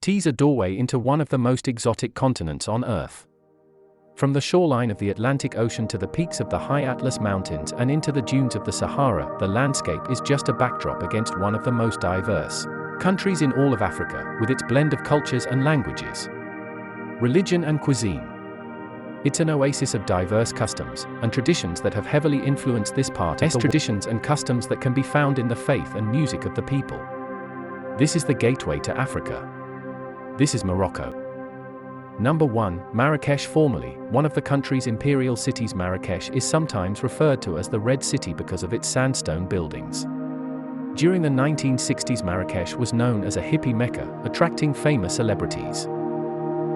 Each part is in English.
tease a doorway into one of the most exotic continents on Earth. From the shoreline of the Atlantic Ocean to the peaks of the high Atlas Mountains and into the dunes of the Sahara, the landscape is just a backdrop against one of the most diverse countries in all of Africa, with its blend of cultures and languages, religion and cuisine. It's an oasis of diverse customs and traditions that have heavily influenced this part of the world. Traditions and customs that can be found in the faith and music of the people. This is the gateway to Africa. This is Morocco. Number 1. Marrakesh. Formerly one of the country's imperial cities, Marrakech is sometimes referred to as the Red City because of its sandstone buildings. During the 1960s, Marrakech was known as a hippie mecca, attracting famous celebrities.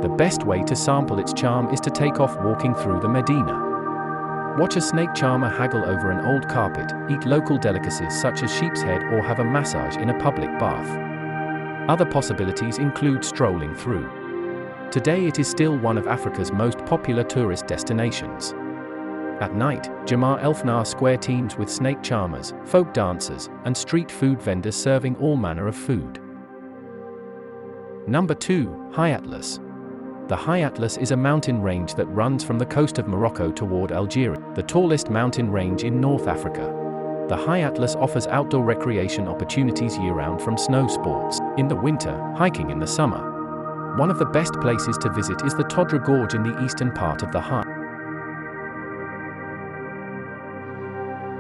The best way to sample its charm is to take off walking through the Medina. Watch a snake charmer haggle over an old carpet, eat local delicacies such as sheep's head, or have a massage in a public bath. Other possibilities include strolling through. Today it is still one of Africa's most popular tourist destinations. At night, Jamar Elfnar Square teems with snake charmers, folk dancers, and street food vendors serving all manner of food. Number 2. High Atlas. The High Atlas is a mountain range that runs from the coast of Morocco toward Algeria, the tallest mountain range in North Africa. The High Atlas offers outdoor recreation opportunities year-round, from snow sports in the winter, hiking in the summer. One of the best places to visit is the Todra Gorge in the eastern part of the High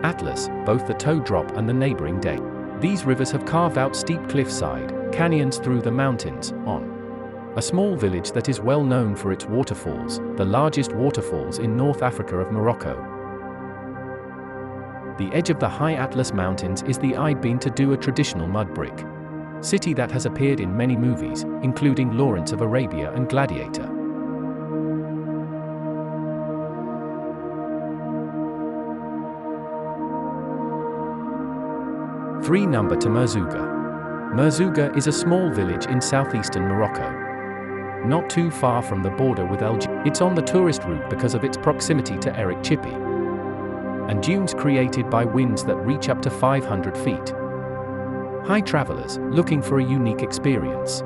Atlas, both the Toe Drop and the neighboring Day. These rivers have carved out steep cliffside canyons through the mountains, on a small village that is well known for its waterfalls, the largest waterfalls in North Africa of Morocco. The edge of the High Atlas Mountains is the Ouirgane, to do a traditional mud brick city that has appeared in many movies, including Lawrence of Arabia and Gladiator. Number 2. Merzouga. Merzouga is a small village in southeastern Morocco, not too far from the border with Algeria. It's on the tourist route because of its proximity to Eric Chippy and dunes created by winds that reach up to 500 feet. High travelers looking for a unique experience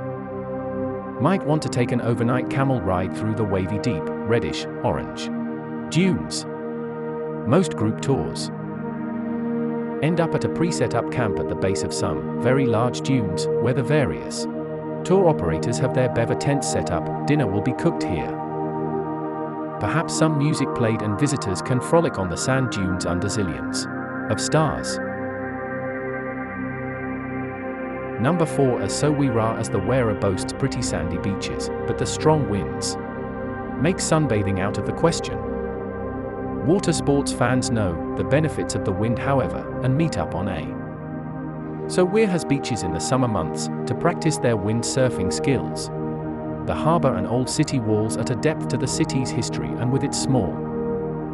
might want to take an overnight camel ride through the wavy, deep, reddish-orange dunes. Most group tours end up at a pre-set-up camp at the base of some very large dunes, where the various tour operators have their bever tents set up. Dinner will be cooked here. Perhaps some music played, and visitors can frolic on the sand dunes under zillions of stars. Number 4. Essaouira. As the Ouira boasts pretty sandy beaches, but the strong winds make sunbathing out of the question. Water sports fans know the benefits of the wind, however, and meet up on Essaouira has beaches in the summer months to practice their wind surfing skills. The harbour and old city walls at a depth to the city's history, and with its small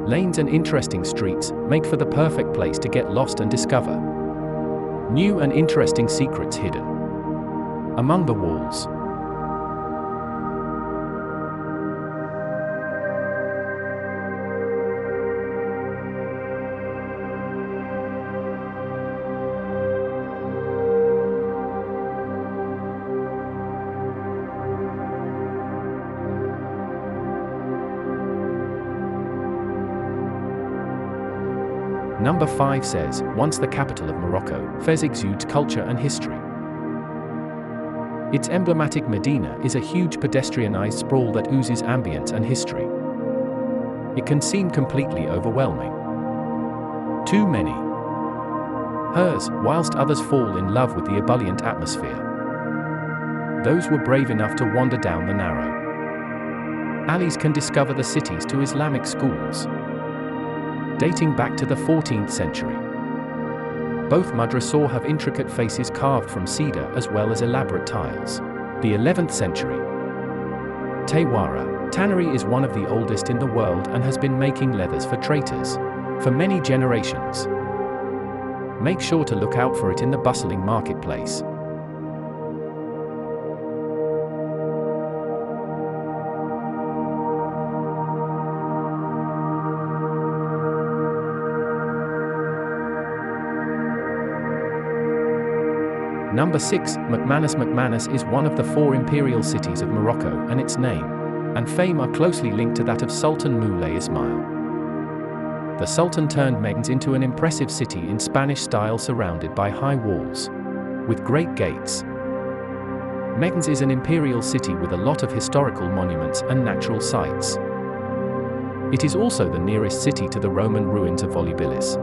lanes and interesting streets, make for the perfect place to get lost and discover new and interesting secrets hidden among the walls. Number 5 says, once the capital of Morocco, Fez exudes culture and history. Its emblematic Medina is a huge pedestrianized sprawl that oozes ambience and history. It can seem completely overwhelming. Too many. Hers, whilst others fall in love with the ebullient atmosphere. Those were brave enough to wander down the narrow alleys can discover the cities to Islamic schools dating back to the 14th century. Both madrasah have intricate faces carved from cedar as well as elaborate tiles. The 11th century Tawara tannery is one of the oldest in the world and has been making leathers for traders for many generations. Make sure to look out for it in the bustling marketplace. Number 6, Mekmanis. Mekmanis is one of the 4 imperial cities of Morocco, and its name and fame are closely linked to that of Sultan Moulay Ismail. The Sultan turned Meknes into an impressive city in Spanish style surrounded by high walls with great gates. Meknes is an imperial city with a lot of historical monuments and natural sites. It is also the nearest city to the Roman ruins of Volubilis.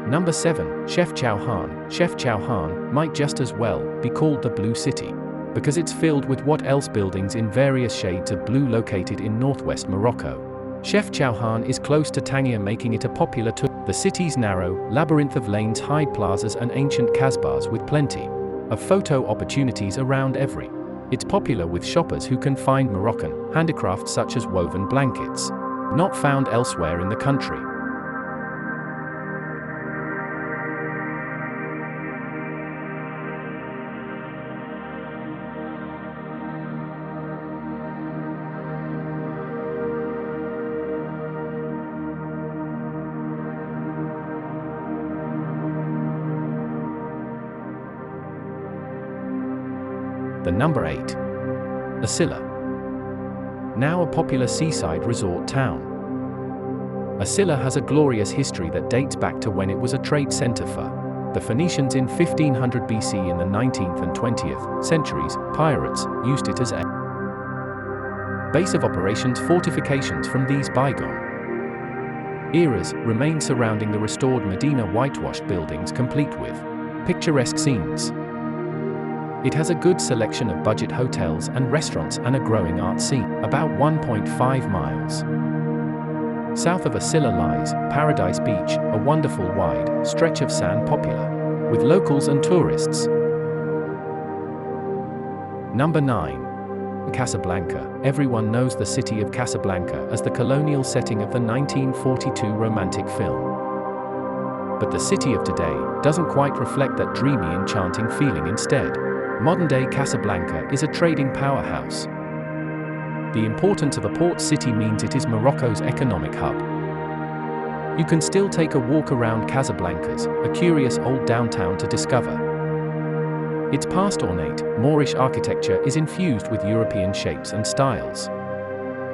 Number 7, Chefchaouen. Chefchaouen might just as well be called the Blue City, because it's filled with what else buildings in various shades of blue located in northwest Morocco. Chefchaouen is close to Tangier, making it a popular tour. The city's narrow labyrinth of lanes hide plazas and ancient kasbahs with plenty of photo opportunities around every. It's popular with shoppers who can find Moroccan handicrafts such as woven blankets, not found elsewhere in the country. The number 8. Asila. Now a popular seaside resort town. Asila has a glorious history that dates back to when it was a trade center for the Phoenicians in 1500 BC. In the 19th and 20th centuries, pirates used it as a base of operations. Fortifications from these bygone eras remain surrounding the restored Medina, whitewashed buildings complete with picturesque scenes. It has a good selection of budget hotels and restaurants and a growing art scene. About 1.5 miles south of Asila lies Paradise Beach, a wonderful wide stretch of sand popular with locals and tourists. Number 9. Casablanca. Everyone knows the city of Casablanca as the colonial setting of the 1942 romantic film. But the city of today doesn't quite reflect that dreamy, enchanting feeling. Instead, modern-day Casablanca is a trading powerhouse. The importance of a port city means it is Morocco's economic hub. You can still take a walk around Casablanca's a curious old downtown to discover. Its past ornate, Moorish architecture is infused with European shapes and styles.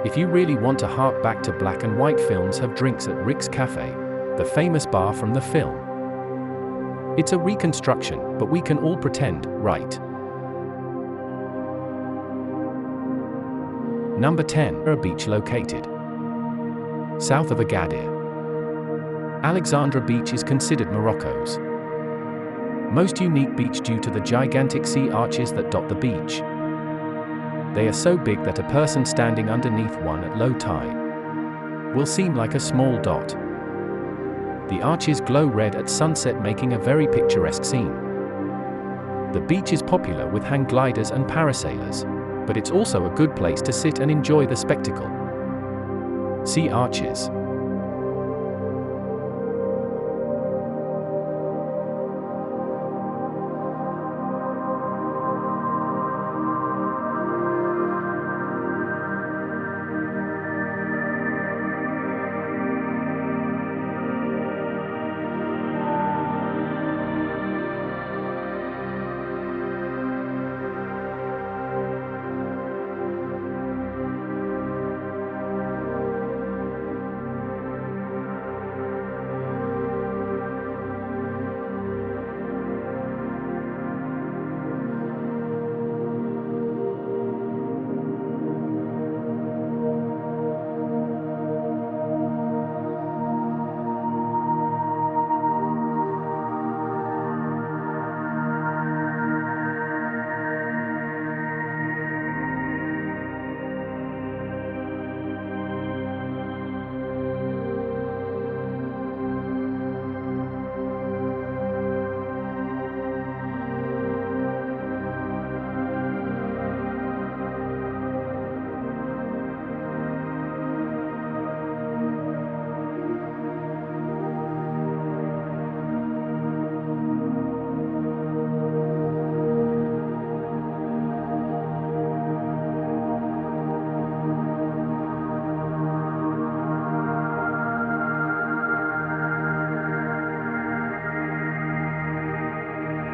If you really want to hark back to black and white films, have drinks at Rick's Cafe, the famous bar from the film. It's a reconstruction, but we can all pretend, right? Number 10. A beach located south of Agadir. Alexandra Beach is considered Morocco's most unique beach due to the gigantic sea arches that dot the beach. They are so big that a person standing underneath one at low tide will seem like a small dot. The arches glow red at sunset, making a very picturesque scene. The beach is popular with hang gliders and parasailers, but it's also a good place to sit and enjoy the spectacle. Sea arches.